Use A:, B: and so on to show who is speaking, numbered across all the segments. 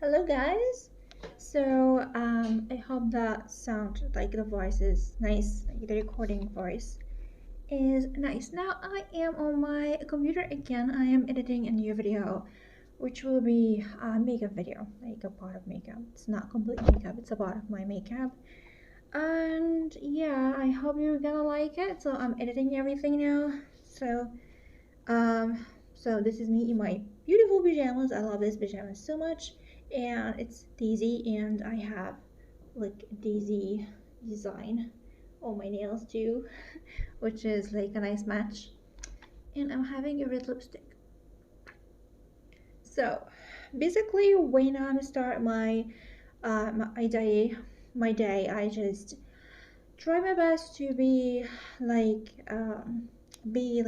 A: Hello guys. I hope that sound like the voice is nice, like the recording voice is nice. Now I am on my computer again. I am editing a new video, which will be a makeup video, like a part of makeup. It's not complete makeup, it's a part of my makeup. And yeah, I hope you're gonna like it. So I'm editing everything now. Um, so this is me in my beautiful pajamas. I love this pajamas so much, and it's Daisy, and I have like Daisy design on my nails too, which is like a nice match. And I'm having a red lipstick. So basically, when I start my day, I just try my best to like be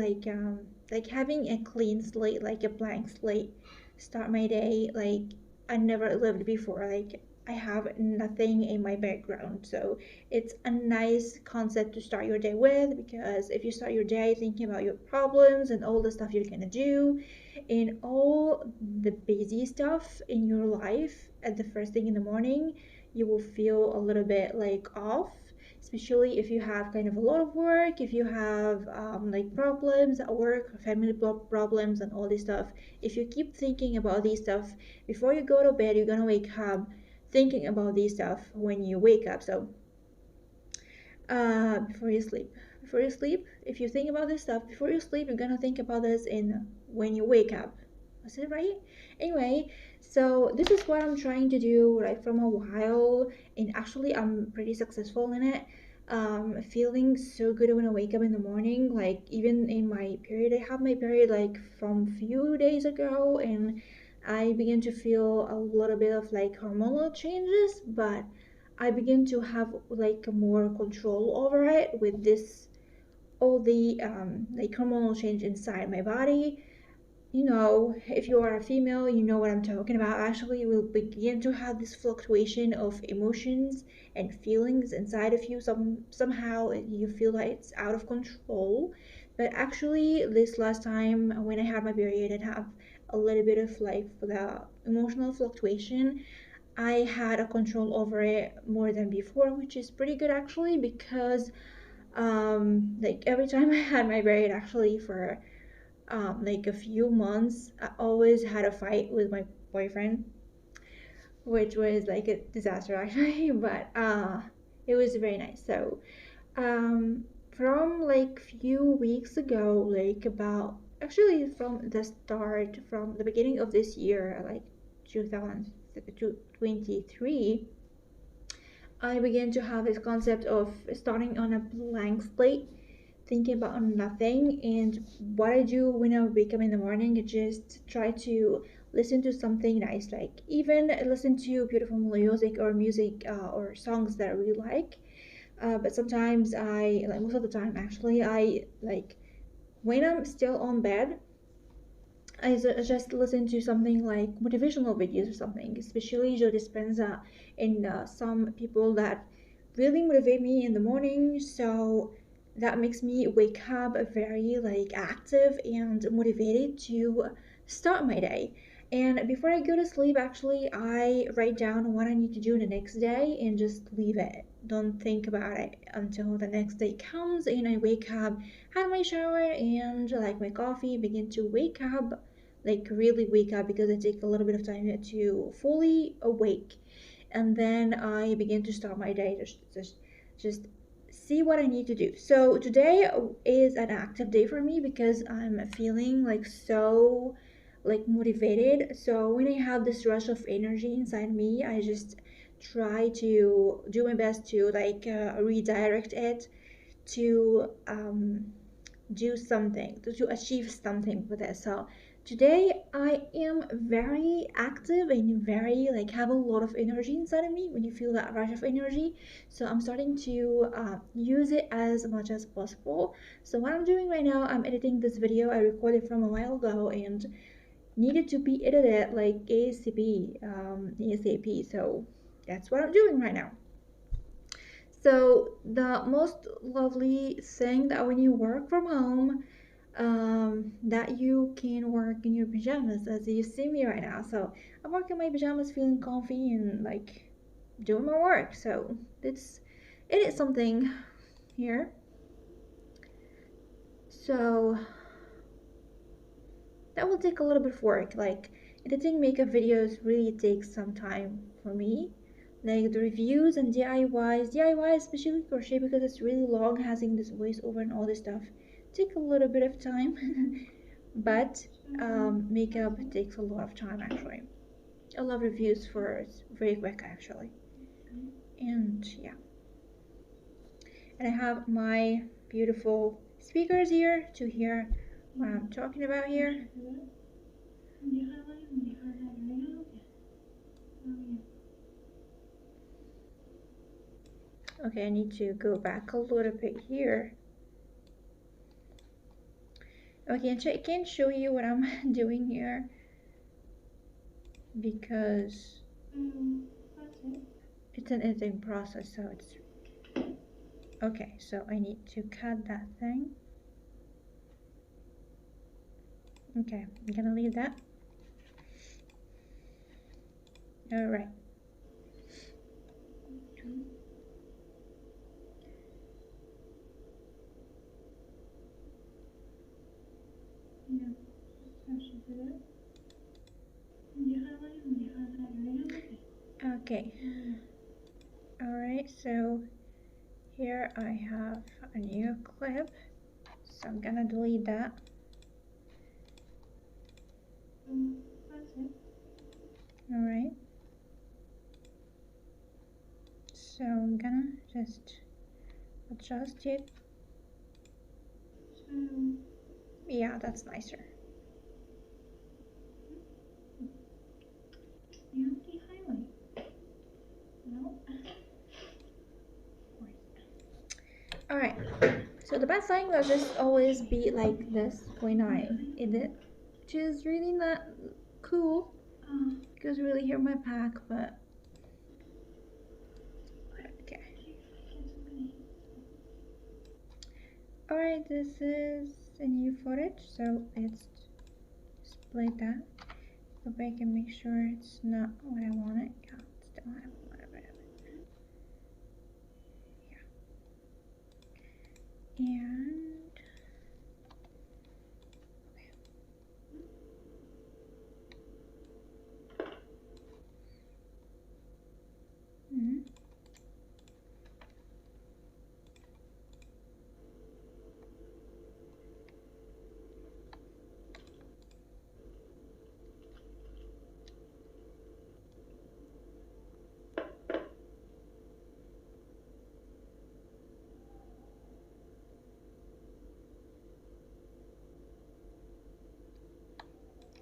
A: like having a clean slate, like a blank slate, start my day like I never lived before, like I have nothing in my background. So it's a nice concept to start your day with, because if you start your day thinking about your problems and all the stuff you're gonna do and all the busy stuff in your life at the first thing in the morning, you will feel a little bit like off, especially if you have kind of a lot of work, if you have like problems at work, family problems, and all this stuff. If you keep thinking about these stuff before you go to bed, you're gonna wake up thinking about these stuff when you wake up. So before you sleep, if you think about this stuff before you sleep, you're gonna think about this in when you wake up. Was it right? Anyway, so this is what I'm trying to do right from a while, and actually I'm pretty successful in it. Feeling so good when I wake up in the morning. Like even in my period, I have my period like from few days ago, and I begin to feel a little bit of like hormonal changes, but I begin to have like more control over it with this all the like hormonal change inside my body. You know, if you are a female, you know what I'm talking about. Actually, you will begin to have this fluctuation of emotions and feelings inside of you. Somehow you feel like it's out of control. But actually, this last time when I had my period and have a little bit of like the emotional fluctuation, I had a control over it more than before, which is pretty good actually, because like every time I had my period actually for like a few months, I always had a fight with my boyfriend, which was like a disaster actually, but it was very nice. So from like few weeks ago, like about actually from the beginning of this year, like 2023, I began to have this concept of starting on a blank slate, thinking about nothing. And what I do when I wake up in the morning is just try to listen to something nice, like even listen to beautiful music or music or songs that I really like. But sometimes like most of the time actually, I like when I'm still on bed, just listen to something like motivational videos or something, especially Joe Dispenza and some people that really motivate me in the morning. So that makes me wake up very like active and motivated to start my day. And before I go to sleep, actually, I write down what I need to do the next day and just leave it. Don't think about it until the next day comes and I wake up, had my shower and like my coffee, begin to wake up, like really wake up, because I take a little bit of time to fully awake, and then I begin to start my day. Just see what I need to do. So today is an active day for me because I'm feeling like so like motivated. So when I have this rush of energy inside me, I just try to do my best to like redirect it to do something, to achieve something with it. So today I am very active and very like have a lot of energy inside of me when you feel that rush of energy. So I'm starting to use it as much as possible. So what I'm doing right now, I'm editing this video I recorded from a while ago and needed to be edited like ASAP. So that's what I'm doing right now. So the most lovely thing that when you work from home, that you can work in your pajamas as you see me right now. So I'm working in my pajamas, feeling comfy and like doing my work. So it is something here. So that will take a little bit of work. Like editing makeup videos really takes some time for me. Like the reviews and DIY especially crochet because it's really long, having this voiceover and all this stuff take a little bit of time. But makeup takes a lot of time actually. I love reviews for it's very quick actually. And yeah, and I have my beautiful speakers here to hear what I'm talking about here. Okay, I need to go back a little bit here. Okay, I can't show you what I'm doing here because it's an editing process, so it's okay. So I need to cut that thing. Okay, I'm gonna leave that. All right. Okay. All right. So here I have a new clip. So I'm gonna delete that. All right. So I'm gonna just adjust it. Yeah, that's nicer. Alright, so the best thing will just always be like this when I edit, which is really not cool because you really hear my pack, but okay. Alright, this is a new footage, so let's split that. Go back and make sure it's not what I want it. Yeah, still have a little bit of it. Yeah. And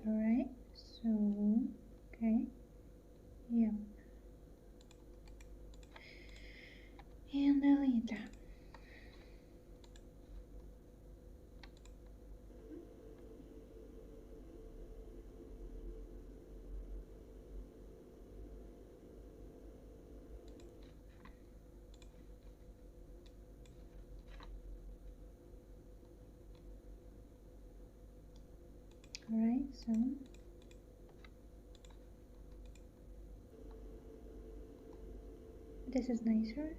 A: alright, so okay, yep, and delete that. Alright, so this is nicer.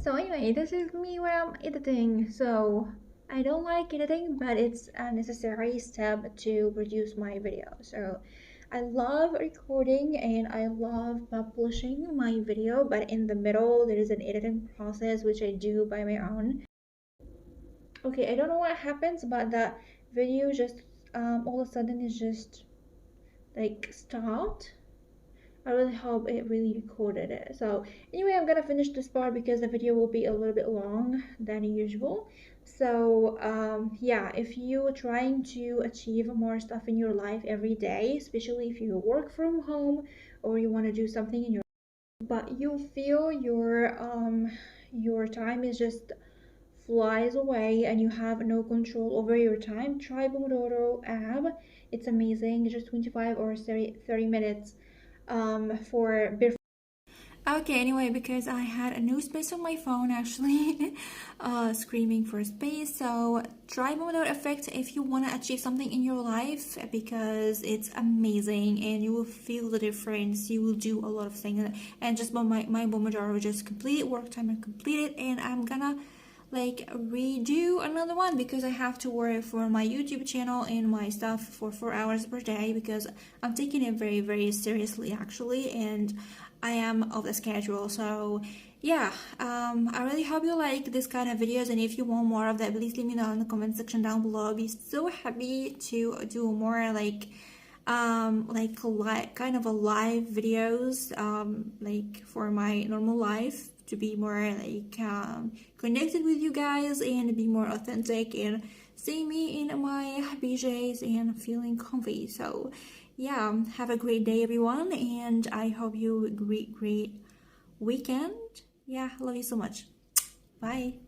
A: So anyway, this is me when I'm editing. So I don't like editing, but it's a necessary step to produce my video. So I love recording and I love publishing my video, but in the middle there is an editing process which I do by my own. Okay, I don't know what happens, but that video just all of a sudden is just like stopped. I really hope it really recorded it. So anyway, I'm gonna finish this part because the video will be a little bit long than usual. So yeah, if you're trying to achieve more stuff in your life every day, especially if you work from home or you want to do something in your, but you feel your time is just flies away and you have no control over your time, try Pomodoro app. It's amazing. Just 25 or 30 minutes for before. Okay, anyway, because I had a new space on my phone actually, screaming for space. So try Pomodoro effect if you want to achieve something in your life because it's amazing and you will feel the difference. You will do a lot of things, and just my Pomodoro just completed work time and completed, and I'm gonna like redo another one because I have to work for my YouTube channel and my stuff for 4 hours per day because I'm taking it very, very seriously actually, and I am off the schedule. So yeah, I really hope you like this kind of videos, and if you want more of that, please leave me know in the comment section down below. I'll be so happy to do more kind of a live videos like for my normal life, to be more connected with you guys and be more authentic and see me in my BJs and feeling comfy. So yeah, have a great day everyone, and I hope you great weekend. Yeah, love you so much. Bye.